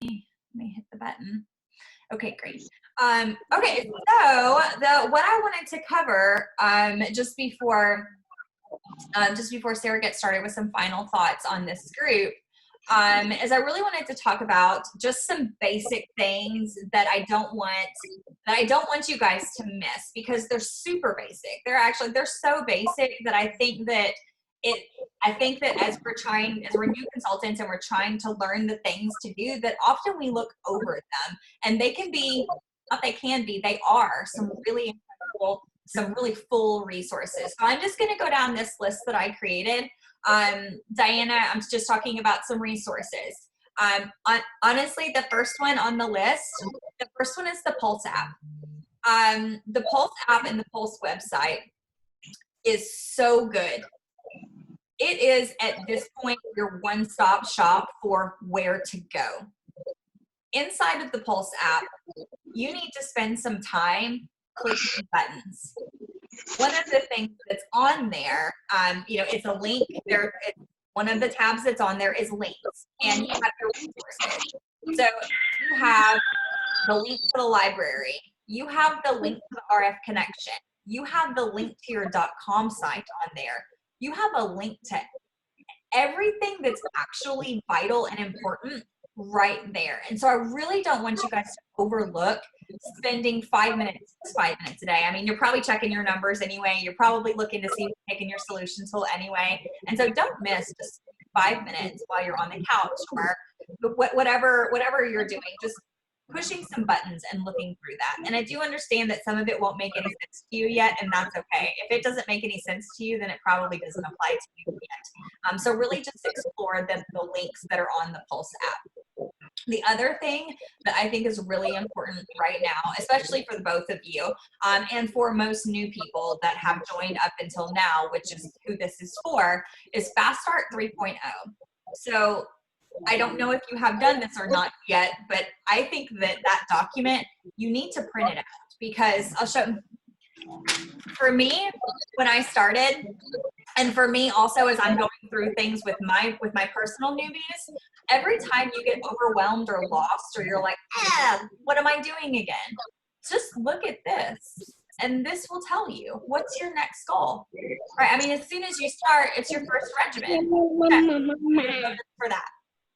Let me hit the button. Okay, great. Okay, so what I wanted to cover just before Sarah gets started with some final thoughts on this group is I really wanted to talk about just some basic things that I don't want you guys to miss, because they're super basic. They're so basic that I think that as we're new consultants and we're trying to learn the things to do, that often we look over them, and they are some really incredible, some really full resources. So I'm just going to go down this list that I created. Diana, I'm just talking about some resources. Honestly, the first one on the list, the first one is the Pulse app. The Pulse app and the Pulse website is so good. It is at this point your one-stop shop for where to go. Inside of the Pulse app, you need to spend some time clicking buttons. One of the things that's on there, it's a link. One of the tabs that's on there is links, and you have your resources. So you have the link to the library. You have the link to the RF connection. You have the link to your .com site on there. You have a link to everything that's actually vital and important right there. And so I really don't want you guys to overlook spending 5 minutes a day. I mean, you're probably checking your numbers anyway. You're probably looking to see what's taking your solution tool anyway. And so don't miss just 5 minutes while you're on the couch or whatever you're doing. Just pushing some buttons and looking through that. And I do understand that some of it won't make any sense to you yet, and that's okay. If it doesn't make any sense to you, then it probably doesn't apply to you yet. So really just explore the links that are on the Pulse app. The other thing that I think is really important right now, especially for the both of you, and for most new people that have joined up until now, which is who this is for, is Fast Start 3.0. So I don't know if you have done this or not yet, but I think that document, you need to print it out, because I'll show. For me, when I started, and for me also as I'm going through things with my personal newbies, every time you get overwhelmed or lost, or you're like, what am I doing again? Just look at this, and this will tell you what's your next goal, right? I mean, as soon as you start, it's your first regimen. Okay. For that.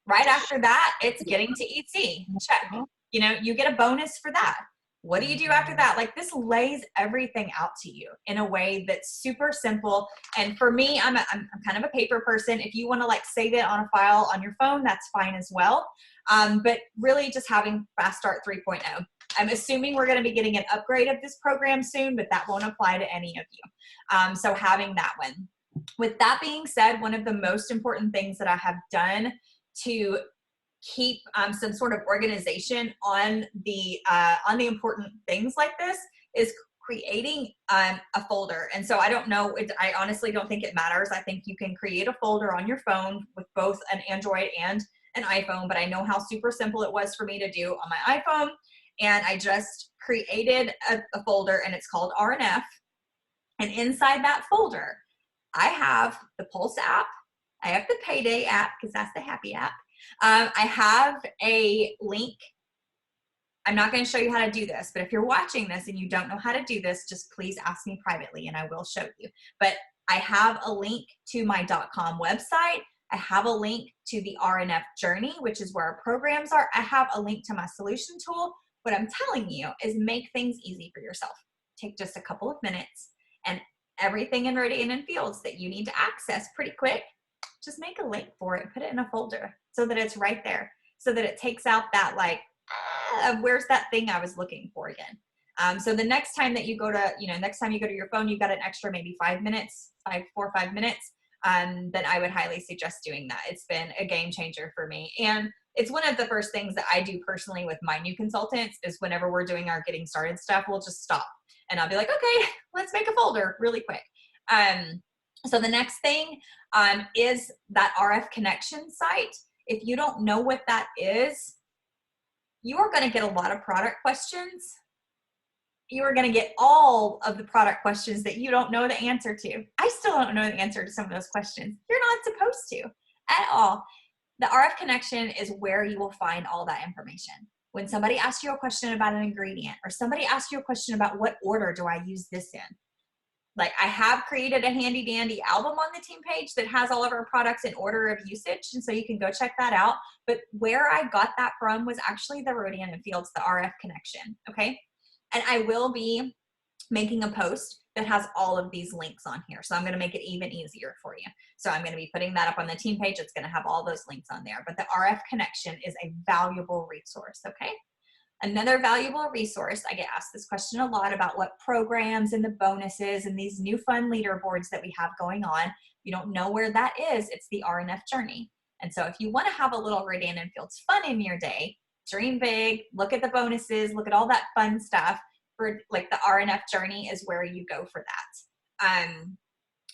Right after that, it's getting to ET. Check. You get a bonus for that. What do you do after that? Like, this lays everything out to you in a way that's super simple. And for me, I'm kind of a paper person. If you want to save it on a file on your phone, that's fine as well. But really just having Fast Start 3.0. I'm assuming we're going to be getting an upgrade of this program soon, but that won't apply to any of you. So having that one. With that being said, one of the most important things that I have done to keep some sort of organization on the important things like this is creating a folder. And so I don't know, I honestly don't think it matters. I think you can create a folder on your phone with both an Android and an iPhone, but I know how super simple it was for me to do on my iPhone. And I just created a folder, and it's called R&F. And inside that folder, I have the Pulse app. I have the Payday app, because that's the happy app. I have a link. I'm not going to show you how to do this, but if you're watching this and you don't know how to do this, just please ask me privately and I will show you. But I have a link to my .com website. I have a link to the R&F journey, which is where our programs are. I have a link to my solution tool. What I'm telling you is make things easy for yourself. Take just a couple of minutes, and everything in Meridian and Fields that you need to access pretty quick, just make a link for it, put it in a folder so that it's right there, so that it takes out that where's that thing I was looking for again. So the next time that you go to, your phone, you've got an extra maybe 4 or 5 minutes, then I would highly suggest doing that. It's been a game changer for me. And it's one of the first things that I do personally with my new consultants is whenever we're doing our getting started stuff, we'll just stop and I'll be like, okay, let's make a folder really quick. So the next thing is that RF connection site. If you don't know what that is, you are going to get a lot of product questions. You are going to get all of the product questions that you don't know the answer to. I still don't know the answer to some of those questions. You're not supposed to at all. The RF connection is where you will find all that information. When somebody asks you a question about an ingredient, or somebody asks you a question about what order do I use this in, like I have created a handy dandy album on the team page that has all of our products in order of usage. And so you can go check that out. But where I got that from was actually the Rodan and Fields, the RF connection. Okay. And I will be making a post that has all of these links on here. So I'm going to make it even easier for you. So I'm going to be putting that up on the team page. It's going to have all those links on there. But the RF connection is a valuable resource. Okay. Another valuable resource, I get asked this question a lot about what programs and the bonuses and these new fun leaderboards that we have going on. If you don't know where that is, it's the RNF journey. And so if you want to have a little Rodan and Fields fun in your day, dream big, look at the bonuses, look at all that fun stuff. For like the RNF journey is where you go for that.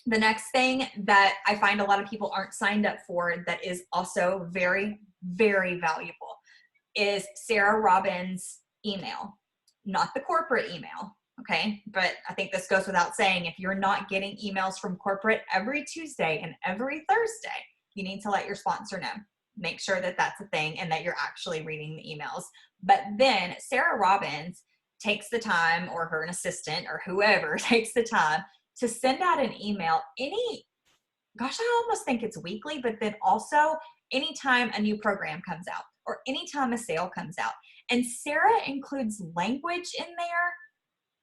The next thing that I find a lot of people aren't signed up for that is also very, very valuable is Sara Robin's email, not the corporate email. Okay. But I think this goes without saying, if you're not getting emails from corporate every Tuesday and every Thursday, you need to let your sponsor know. Make sure that that's a thing and that you're actually reading the emails. But then Sara Robbins takes the time, or her assistant or whoever takes the time to send out an email I almost think it's weekly, but then also anytime a new program comes out or anytime a sale comes out. And Sara includes language in there.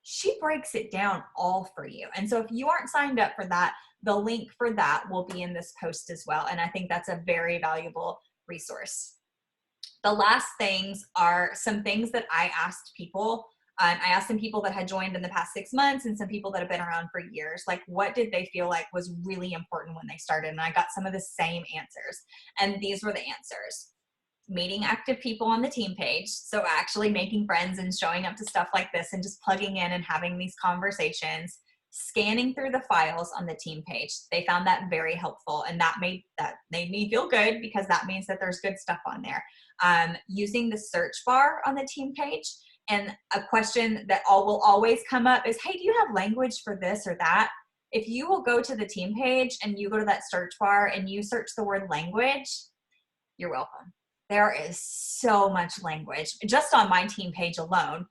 She breaks it down all for you. And so if you aren't signed up for that, the link for that will be in this post as well. And I think that's a very valuable resource. The last things are some things that I asked people. I asked some people that had joined in the past 6 months and some people that have been around for years, like what did they feel like was really important when they started? And I got some of the same answers. And these were the answers. Meeting active people on the team page. So actually making friends and showing up to stuff like this and just plugging in and having these conversations, scanning through the files on the team page. They found that very helpful, and that made me feel good because that means that there's good stuff on there. Using the search bar on the team page. And a question that will always come up is, hey, do you have language for this or that? If you will go to the team page and you go to that search bar and you search the word language, you're welcome. There is so much language just on my team page alone.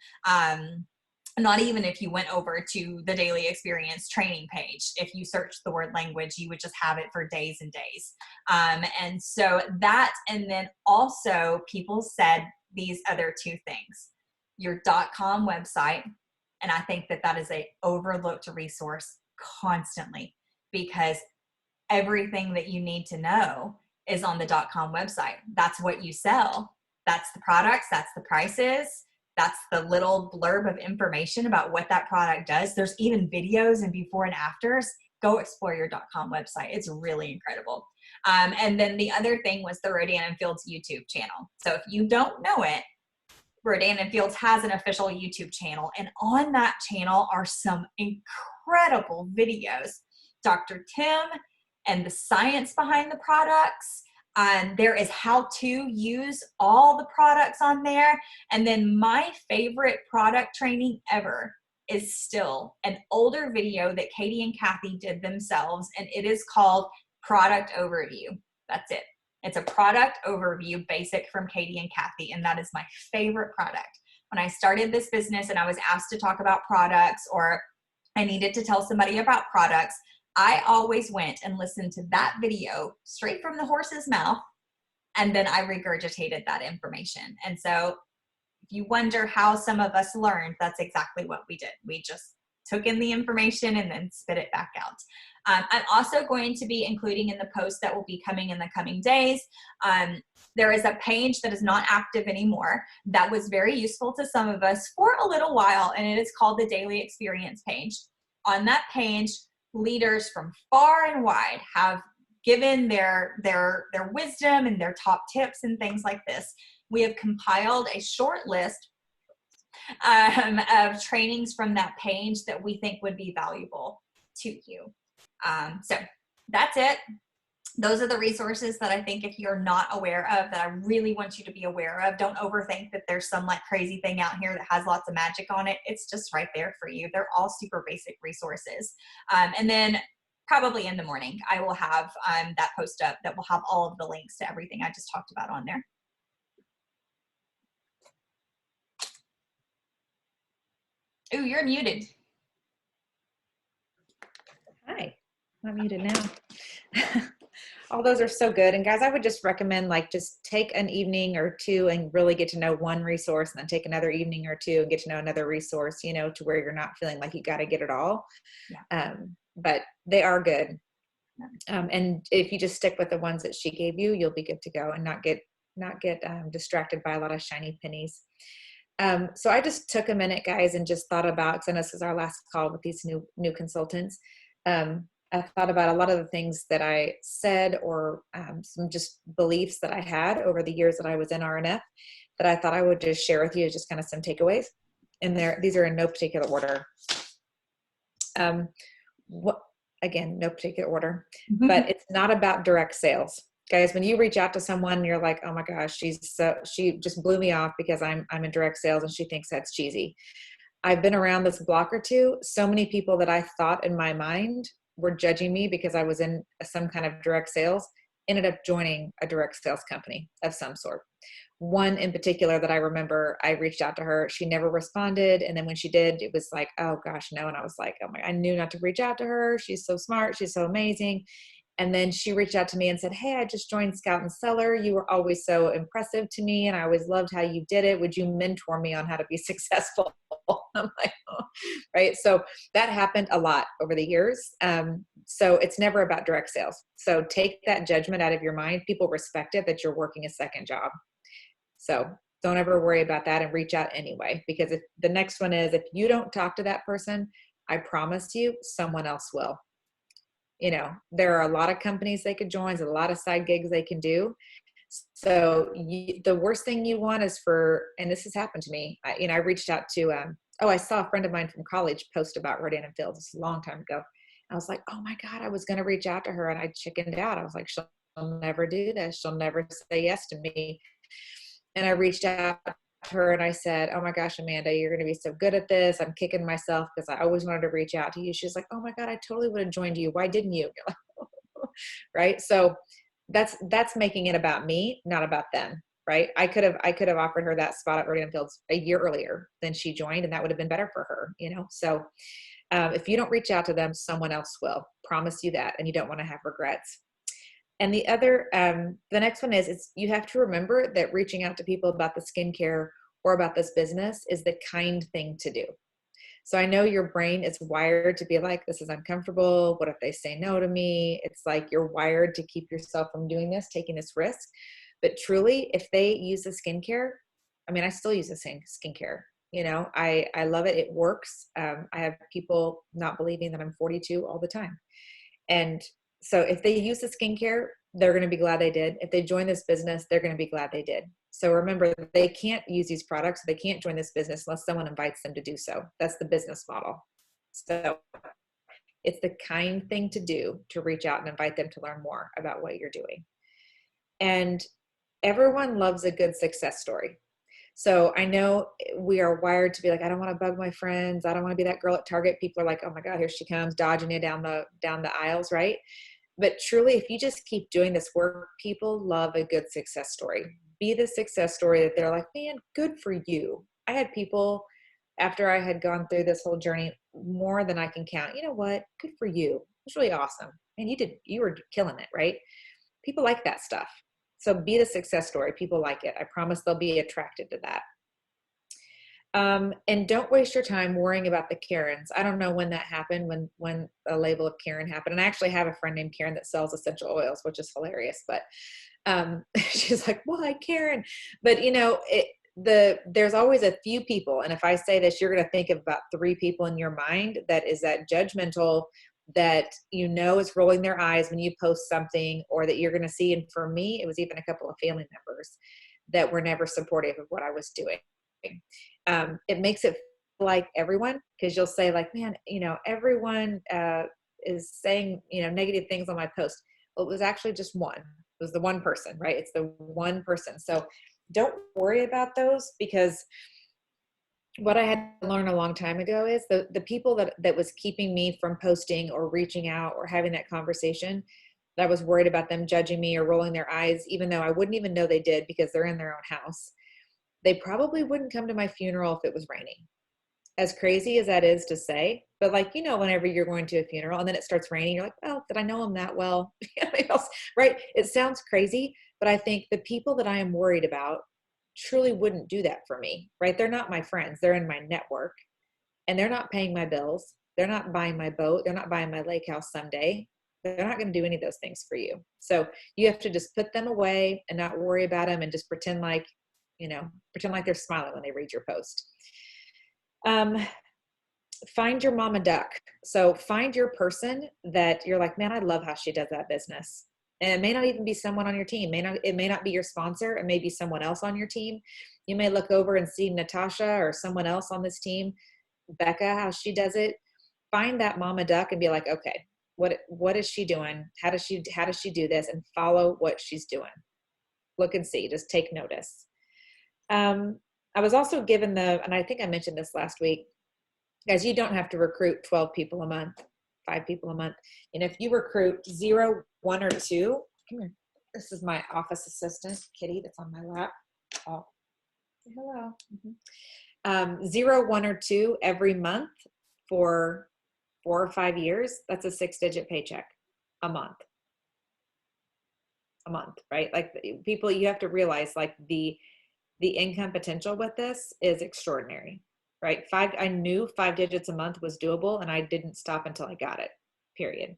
Not even if you went over to the daily experience training page. If you search the word language, you would just have it for days and days. And so that, and then also people said these other two things. Your .com website, and I think that is a overlooked resource constantly, because everything that you need to know is on the .com website. That's what you sell. That's the products, that's the prices, that's the little blurb of information about what that product does. There's even videos and before and afters. Go explore your .com website. It's really incredible. And then the other thing was the Rodan and Fields YouTube channel. So if you don't know it, Rodan and Fields has an official YouTube channel, and on that channel are some incredible videos. Dr. Tim and the science behind the products. There is how to use all the products on there. And then my favorite product training ever is still an older video that Katie and Kathy did themselves, and it is called Product Overview. That's it. It's a product overview basic from Katie and Kathy, and that is my favorite product. When I started this business and I was asked to talk about products, or I needed to tell somebody about products, I always went and listened to that video straight from the horse's mouth, and then I regurgitated that information. And so if you wonder how some of us learned, that's exactly what we did. We just took in the information and then spit it back out. I'm also going to be including in the post that will be coming in the coming days. There is a page that is not active anymore that was very useful to some of us for a little while, and it is called the Daily Experience page. On that page, leaders from far and wide have given their wisdom and their top tips and things like this. We have compiled a short list of trainings from that page that we think would be valuable to you. So that's it. Those are the resources that I think if you're not aware of, that I really want you to be aware of. Don't overthink that there's some like crazy thing out here that has lots of magic on it. It's just right there for you. They're all super basic resources. And then probably in the morning, I will have that post up that will have all of the links to everything I just talked about on there. Ooh, you're muted. Hi, I'm muted now. All those are so good. And guys, I would just recommend like just take an evening or two and really get to know one resource, and then take another evening or two and get to know another resource, you know, to where you're not feeling like you got to get it all. Yeah. But they are good. And if you just stick with the ones that she gave you, you'll be good to go and not get distracted by a lot of shiny pennies. So I just took a minute, guys, and just thought about, because I know this is our last call with these new consultants. I thought about a lot of the things that I said, or some just beliefs that I had over the years that I was in RNF, that I thought I would just share with you as just kind of some takeaways. And these are in no particular order. Again, no particular order, but it's not about direct sales. Guys, when you reach out to someone and you're like, oh my gosh, she just blew me off because I'm in direct sales and she thinks that's cheesy. I've been around this block or two. So many people that I thought in my mind were judging me because I was in some kind of direct sales ended up joining a direct sales company of some sort. One in particular that I remember, I reached out to her. She never responded. And then when she did, it was like, oh gosh, no. And I was like, oh my, I knew not to reach out to her. She's so smart. She's so amazing. And then she reached out to me and said, hey, I just joined Scout and Seller. You were always so impressive to me, and I always loved how you did it. Would you mentor me on how to be successful? I'm like, oh. Right. So that happened a lot over the years. So it's never about direct sales. So take that judgment out of your mind. People respect it that you're working a second job. So don't ever worry about that and reach out anyway, because if the next one is, if you don't talk to that person, I promise you someone else will. You know, there are a lot of companies they could join, there's a lot of side gigs they can do. So the worst thing you want is and this has happened to me. I reached out to, I saw a friend of mine from college post about Rodan & Fields. This is a long time ago. I was like, oh my God, I was going to reach out to her and I chickened out. I was like, she'll never do this. She'll never say yes to me. And I reached out to her and I said, oh my gosh, Amanda, you're going to be so good at this. I'm kicking myself because I always wanted to reach out to you. She's like, oh my God, I totally would have joined you. Why didn't you? Right. So that's making it about me, not about them. Right. I could have offered her that spot at Rodan & Fields a year earlier than she joined, and that would have been better for her, you know? So if you don't reach out to them, someone else will. Promise you that. And you don't want to have regrets. And the other, the next one is you have to remember that reaching out to people about the skincare or about this business is the kind thing to do. So I know your brain is wired to be like, this is uncomfortable. What if they say no to me? It's like you're wired to keep yourself from doing this, taking this risk. But truly, if they use the skincare, I mean, I still use the same skincare. You know, I love it. It works. I have people not believing that I'm 42 all the time. And so if they use the skincare, they're going to be glad they did. If they join this business, they're going to be glad they did. So remember, they can't use these products. They can't join this business unless someone invites them to do so. That's the business model. So it's the kind thing to do to reach out and invite them to learn more about what you're doing. And everyone loves a good success story. So I know we are wired to be like, I don't want to bug my friends. I don't want to be that girl at Target. People are like, oh my God, here she comes, dodging you down the aisles, right? But truly, if you just keep doing this work, people love a good success story. Be the success story that they're like, man, good for you. I had people after I had gone through this whole journey, more than I can count. You know what? Good for you. It was really awesome. And you were killing it, right? People like that stuff. So be the success story. People like it. I promise they'll be attracted to that. And don't waste your time worrying about the Karens. I don't know when that happened, when a label of Karen happened. And I actually have a friend named Karen that sells essential oils, which is hilarious. But she's like, why Karen? But you know, there's always a few people. And if I say this, you're going to think of about 3 people in your mind that is that judgmental, that you know is rolling their eyes when you post something, or that you're going to see. And for me, it was even a couple of family members that were never supportive of what I was doing. It makes it like everyone, because you'll say like, man, you know, everyone is saying, you know, negative things on my post. Well, it was actually just one. It was the one person, right? It's the one person. So don't worry about those, because what I had to learn a long time ago is the people that was keeping me from posting or reaching out or having that conversation, that I was worried about them judging me or rolling their eyes, even though I wouldn't even know they did because they're in their own house. They probably wouldn't come to my funeral if it was raining. As crazy as that is to say, but like, whenever you're going to a funeral and then it starts raining, you're like, well, did I know him that well? Right? It sounds crazy, but I think the people that I am worried about truly wouldn't do that for me, right? They're not my friends. They're in my network and they're not paying my bills. They're not buying my boat. They're not buying my lake house someday. They're not going to do any of those things for you. So you have to just put them away and not worry about them and just pretend like they're smiling when they read your post. Find your mama duck. So find your person that you're like, man, I love how she does that business. And it may not even be someone on your team. It may not be your sponsor. It may be someone else on your team. You may look over and see Natasha or someone else on this team, Becca, how she does it. Find that mama duck and be like, okay, what is she doing? How does she do this? And follow what she's doing. Look and see, just take notice. I was also given and I think I mentioned this last week, guys, you don't have to recruit 12 people a month, 5 people a month. And if you recruit 0, 1, or 2, come here. This is my office assistant, Kitty, that's on my lap. Oh, hello. 0, 1, or 2 every month for 4 or 5 years, that's a 6-digit paycheck a month. Right? Like people, you have to realize like the income potential with this is extraordinary, right? I knew 5 digits a month was doable and I didn't stop until I got it, period.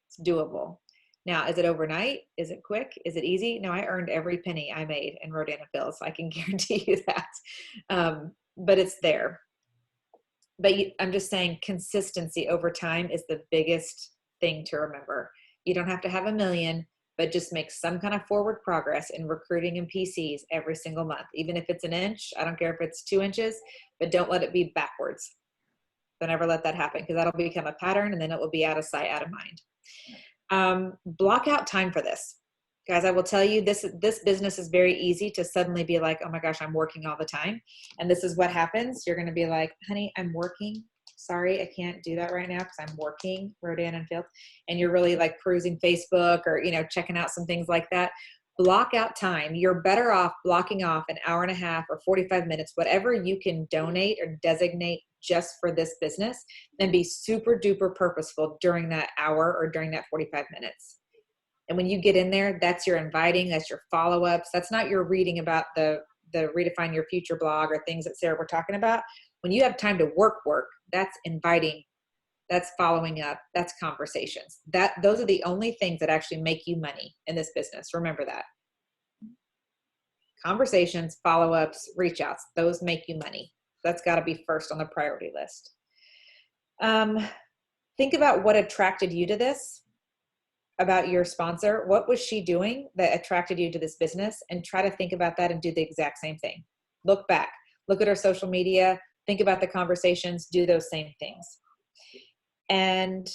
It's doable. Now, is it overnight? Is it quick? Is it easy? No, I earned every penny I made in Rodan and Fields. So I can guarantee you that. But it's there. But I'm just saying consistency over time is the biggest thing to remember. You don't have to have 1 million, but just make some kind of forward progress in recruiting and PCs every single month. Even if it's 1 inch, I don't care if it's 2 inches, but don't let it be backwards. Don't ever let that happen because that'll become a pattern and then it will be out of sight, out of mind. Block out time for this. Guys, I will tell you, this business is very easy to suddenly be like, oh my gosh, I'm working all the time. And this is what happens. You're going to be like, honey, I'm working. Sorry, I can't do that right now because I'm working, Rodan and Fields. And you're really like cruising Facebook or, checking out some things like that. Block out time. You're better off blocking off 1.5 hours or 45 minutes, whatever you can donate or designate just for this business, than be super duper purposeful during that hour or during that 45 minutes. And when you get in there, that's your inviting, that's your follow-ups. That's not your reading about the Redefine Your Future blog or things that Sarah we're talking about. When you have time to work, that's inviting, that's following up, that's conversations. Those are the only things that actually make you money in this business. Remember that. Conversations, follow-ups, reach outs, those make you money. That's got to be first on the priority list. Think about what attracted you to this. About your sponsor. What was she doing that attracted you to this business? And try to think about that and do the exact same thing. Look back, look at her social media, think about the conversations, do those same things. And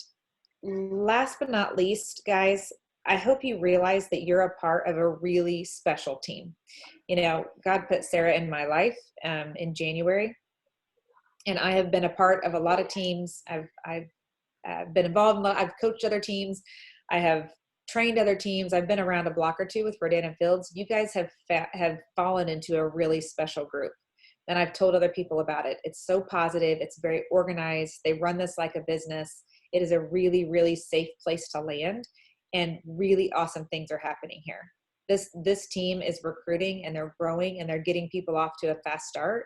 last but not least, guys, I hope you realize that you're a part of a really special team. God put Sarah in my life in January, and I have been a part of a lot of teams. I've been involved I've coached other teams. I have trained other teams. I've been around a block or two with Rodan and Fields. You guys have fallen into a really special group. And I've told other people about it. It's so positive. It's very organized. They run this like a business. It is a really, really safe place to land, and really awesome things are happening here. This team is recruiting and they're growing and they're getting people off to a fast start,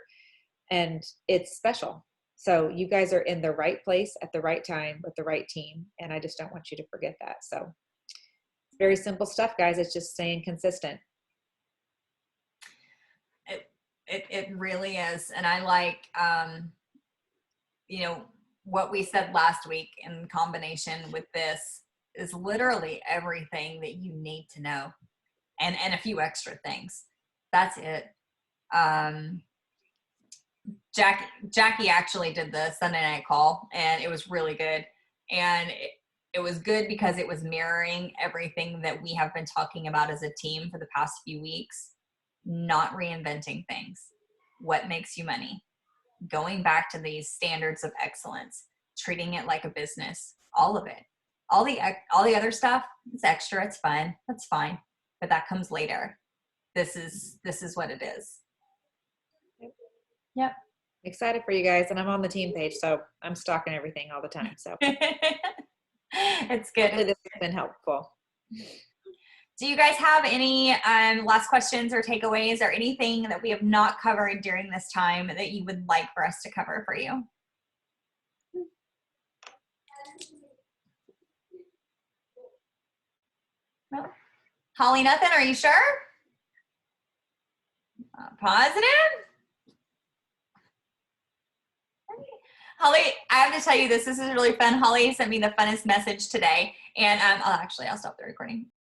and it's special. So you guys are in the right place at the right time with the right team. And I just don't want you to forget that. So it's very simple stuff, guys. It's just staying consistent. It really is. And I like, what we said last week in combination with this is literally everything that you need to know, and a few extra things. That's it. Jackie actually did the Sunday night call, and it was really good. And it was good because it was mirroring everything that we have been talking about as a team for the past few weeks. Not reinventing things. What makes you money? going back to these standards of excellence, treating it like a business, all of it. All the other stuff is extra, it's fun, that's fine, but that comes later. This is what it is. Yep. Excited for you guys, and I'm on the team page, so I'm stalking everything all the time. So it's good. Hopefully this has been helpful. Do you guys have any last questions or takeaways or anything that we have not covered during this time that you would like for us to cover for you? No. Holly, nothing? Are you sure? Positive? Holly, I have to tell you this is really fun. Holly sent me the funnest message today. And I'll stop the recording.